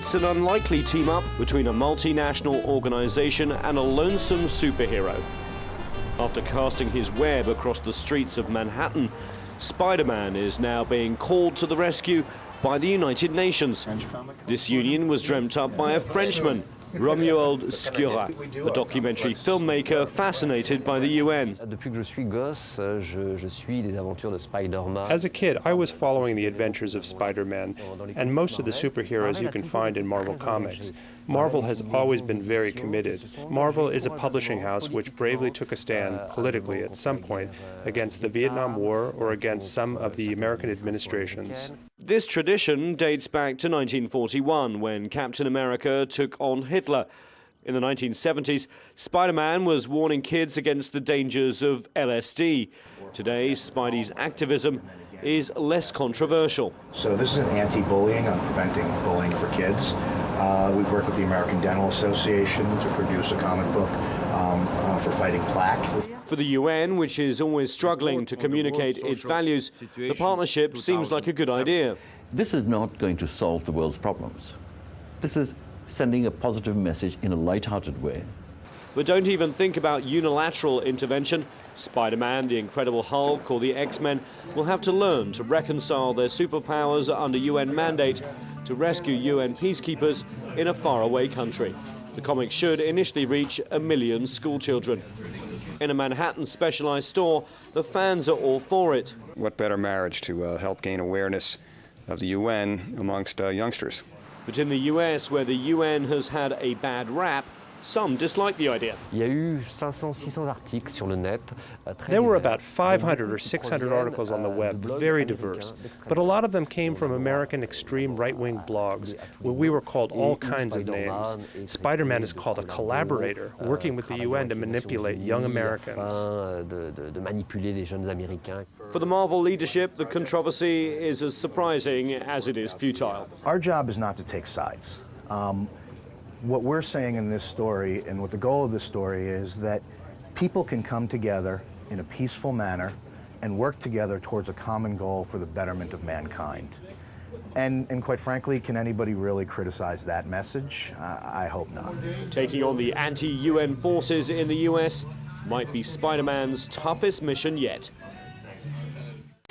It's an unlikely team-up between a multinational organization and a lonesome superhero. After casting his web across the streets of Manhattan, Spiderman is now being called to the rescue by the United Nations. This union was dreamt up by a Frenchman, Romuald Scura, a documentary filmmaker fascinated by the UN. As a kid, I was following the adventures of Spider-Man and most of the superheroes you can find in Marvel Comics. Marvel has always been very committed. Marvel is a publishing house which bravely took a stand politically at some point against the Vietnam War or against some of the American administrations. This tradition dates back to 1941, when Captain America took on Hitler. In the 1970s, Spider-Man was warning kids against the dangers of LSD. Today, Spidey's activism is less controversial. So this is an anti-bullying on preventing bullying for kids. We've worked with the American Dental Association to produce a comic book for fighting plaque. For the UN, which is always struggling to communicate its values, the partnership seems like a good idea. This is not going to solve the world's problems. This is sending a positive message in a light-hearted way. But don't even think about unilateral intervention. Spider-Man, the Incredible Hulk, or the X-Men will have to learn to reconcile their superpowers under UN mandate to rescue UN peacekeepers in a faraway country. The comic should initially reach 1 million schoolchildren. In a Manhattan specialized store, the fans are all for it. What better marriage to help gain awareness of the UN amongst youngsters? But in the US, where the UN has had a bad rap, some dislike the idea. There were about 500 or 600 articles on the web, very diverse, but a lot of them came from American extreme right-wing blogs, where we were called all kinds of names. Spider-Man is called a collaborator, working with the UN to manipulate young Americans. For the Marvel leadership, the controversy is as surprising as it is futile. Our job is not to take sides. What we're saying in this story, and what the goal of this story is, that people can come together in a peaceful manner and work together towards a common goal for the betterment of mankind. And quite frankly, can anybody really criticize that message? I hope not. Taking on the anti-UN forces in the US might be Spider-Man's toughest mission yet.